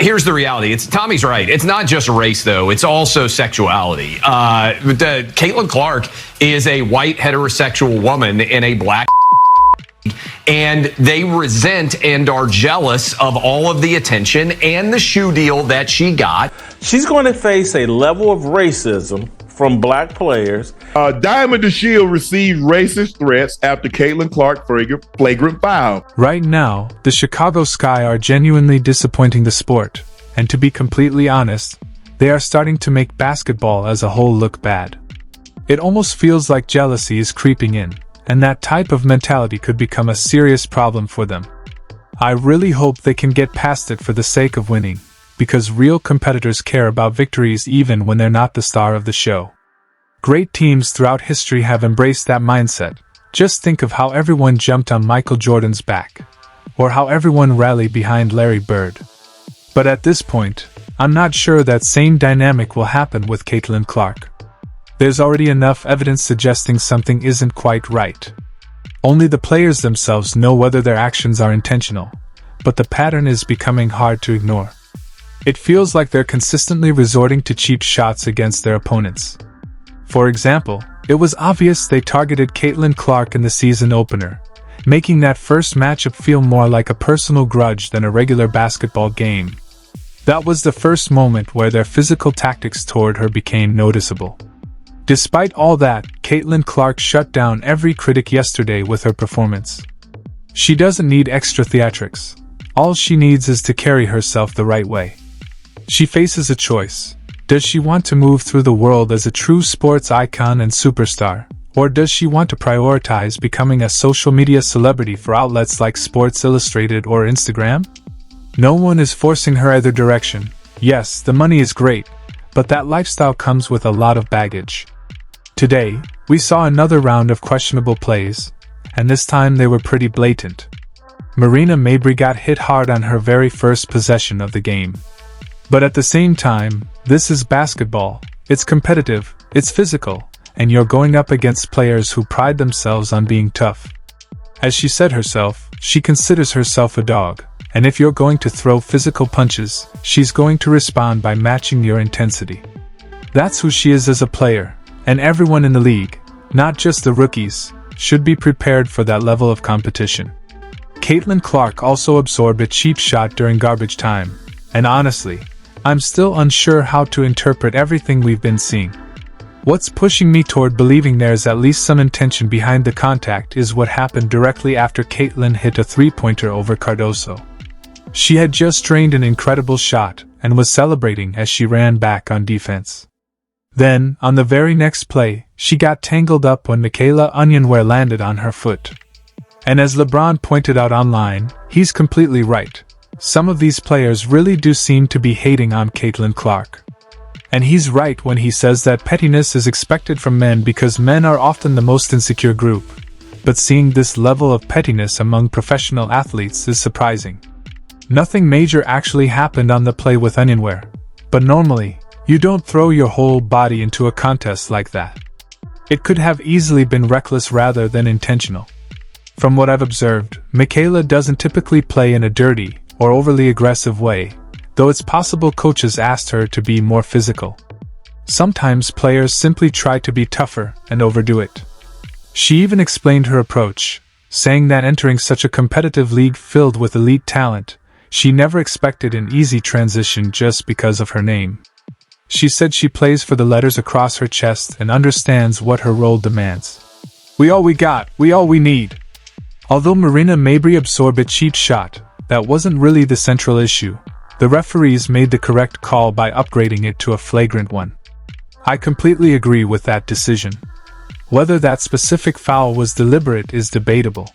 here's the reality. Tommy's right. It's not just race, though. It's also sexuality. Caitlin Clark is a white heterosexual woman in a black, and they resent and are jealous of all of the attention and the shoe deal that she got. She's going to face a level of racism from black players. Diamond DeSheilds received racist threats after Caitlin Clark flagrant foul. Right now, the Chicago Sky are genuinely disappointing the sport, and to be completely honest, they are starting to make basketball as a whole look bad. It almost feels like jealousy is creeping in, and that type of mentality could become a serious problem for them. I really hope they can get past it for the sake of winning, because real competitors care about victories even when they're not the star of the show. Great teams throughout history have embraced that mindset. Just think of how everyone jumped on Michael Jordan's back, or how everyone rallied behind Larry Bird. But at this point, I'm not sure that same dynamic will happen with Caitlin Clark. There's already enough evidence suggesting something isn't quite right. Only the players themselves know whether their actions are intentional, but the pattern is becoming hard to ignore. It feels like they're consistently resorting to cheap shots against their opponents. For example, it was obvious they targeted Caitlin Clark in the season opener, making that first matchup feel more like a personal grudge than a regular basketball game. That was the first moment where their physical tactics toward her became noticeable. Despite all that, Caitlin Clark shut down every critic yesterday with her performance. She doesn't need extra theatrics. All she needs is to carry herself the right way. She faces a choice. Does she want to move through the world as a true sports icon and superstar, or does she want to prioritize becoming a social media celebrity for outlets like Sports Illustrated or Instagram? No one is forcing her either direction. Yes, the money is great, but that lifestyle comes with a lot of baggage. Today, we saw another round of questionable plays, and this time they were pretty blatant. Marina Mabrey got hit hard on her very first possession of the game. But at the same time, this is basketball. It's competitive, it's physical, and you're going up against players who pride themselves on being tough. As she said herself, she considers herself a dog, and if you're going to throw physical punches, she's going to respond by matching your intensity. That's who she is as a player, and everyone in the league, not just the rookies, should be prepared for that level of competition. Caitlin Clark also absorbed a cheap shot during garbage time, and honestly, I'm still unsure how to interpret everything we've been seeing. What's pushing me toward believing there's at least some intention behind the contact is what happened directly after Caitlin hit a three-pointer over Cardoso. She had just drained an incredible shot and was celebrating as she ran back on defense. Then, on the very next play, she got tangled up when Michaela Onyenwere landed on her foot. And as LeBron pointed out online, he's completely right. Some of these players really do seem to be hating on Caitlin Clark. And he's right when he says that pettiness is expected from men because men are often the most insecure group. But seeing this level of pettiness among professional athletes is surprising. Nothing major actually happened on the play with Onyenwere, but normally, you don't throw your whole body into a contest like that. It could have easily been reckless rather than intentional. From what I've observed, Michaela doesn't typically play in a dirty or overly aggressive way, though it's possible coaches asked her to be more physical. Sometimes players simply try to be tougher and overdo it. She even explained her approach, saying that entering such a competitive league filled with elite talent, she never expected an easy transition just because of her name. She said she plays for the letters across her chest and understands what her role demands. We all we got, we all we need. Although Marina Mabrey absorbed a cheap shot, that wasn't really the central issue. The referees made the correct call by upgrading it to a flagrant one. I completely agree with that decision. Whether that specific foul was deliberate is debatable.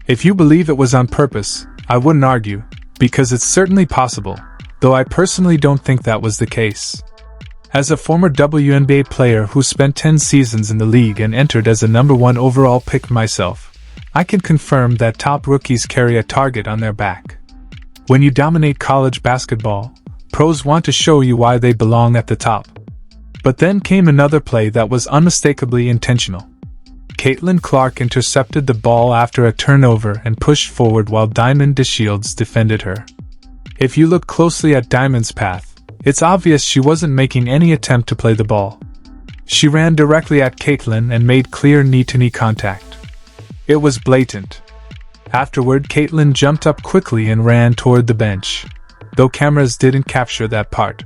If you believe it was on purpose, I wouldn't argue, because it's certainly possible, though I personally don't think that was the case. As a former WNBA player who spent 10 seasons in the league and entered as a number 1 overall pick myself, I can confirm that top rookies carry a target on their back. When you dominate college basketball, pros want to show you why they belong at the top. But then came another play that was unmistakably intentional. Caitlin Clark intercepted the ball after a turnover and pushed forward while Diamond DeSheilds defended her. If you look closely at Diamond's path, it's obvious she wasn't making any attempt to play the ball. She ran directly at Caitlin and made clear knee-to-knee contact. It was blatant. Afterward, Caitlin jumped up quickly and ran toward the bench, though cameras didn't capture that part.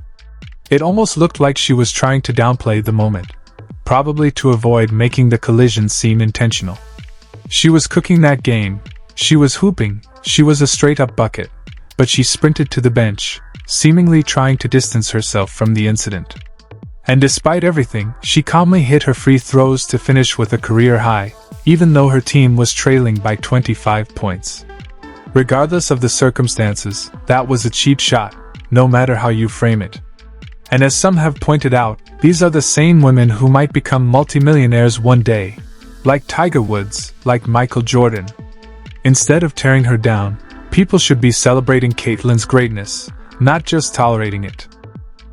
It almost looked like she was trying to downplay the moment, probably to avoid making the collision seem intentional. She was cooking that game, she was hooping, she was a straight-up bucket, but she sprinted to the bench, seemingly trying to distance herself from the incident. And despite everything, she calmly hit her free throws to finish with a career high, even though her team was trailing by 25 points. Regardless of the circumstances, that was a cheap shot, no matter how you frame it. And as some have pointed out, these are the same women who might become multimillionaires one day, like Tiger Woods, like Michael Jordan. Instead of tearing her down, people should be celebrating Caitlin's greatness, not just tolerating it.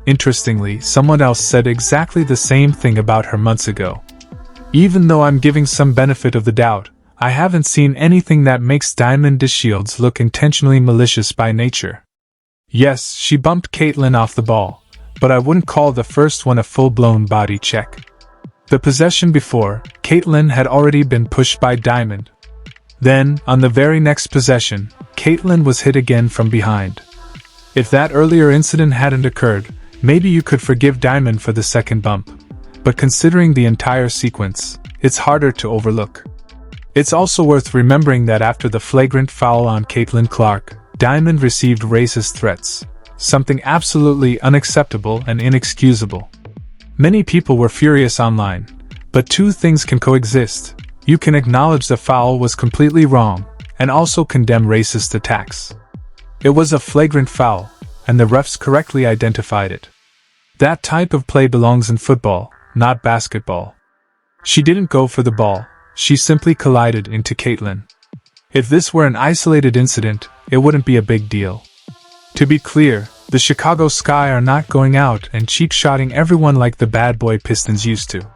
Interestingly, someone else said exactly the same thing about her months ago. Even though I'm giving some benefit of the doubt, I haven't seen anything that makes Diamond DeSheilds look intentionally malicious by nature. Yes, she bumped Caitlin off the ball, but I wouldn't call the first one a full-blown body check. The possession before, Caitlin had already been pushed by Diamond. Then, on the very next possession, Caitlin was hit again from behind. If that earlier incident hadn't occurred, maybe you could forgive Diamond for the second bump. But considering the entire sequence, it's harder to overlook. It's also worth remembering that after the flagrant foul on Caitlin Clark, Diamond received racist threats, something absolutely unacceptable and inexcusable. Many people were furious online, but two things can coexist. You can acknowledge the foul was completely wrong, and also condemn racist attacks. It was a flagrant foul, and the refs correctly identified it. That type of play belongs in football, not basketball. She didn't go for the ball, she simply collided into Caitlin. If this were an isolated incident, it wouldn't be a big deal. To be clear, the Chicago Sky are not going out and cheap-shotting everyone like the bad boy Pistons used to.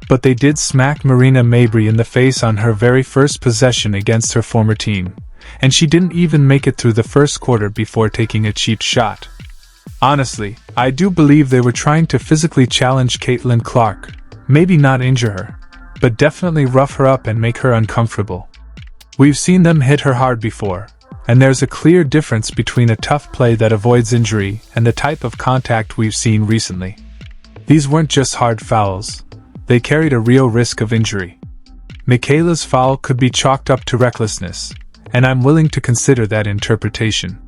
But they did smack Marina Mabrey in the face on her very first possession against her former team, and she didn't even make it through the first quarter before taking a cheap shot. Honestly, I do believe they were trying to physically challenge Caitlin Clark, maybe not injure her, but definitely rough her up and make her uncomfortable. We've seen them hit her hard before, and there's a clear difference between a tough play that avoids injury and the type of contact we've seen recently. These weren't just hard fouls, they carried a real risk of injury. Michaela's foul could be chalked up to recklessness, and I'm willing to consider that interpretation.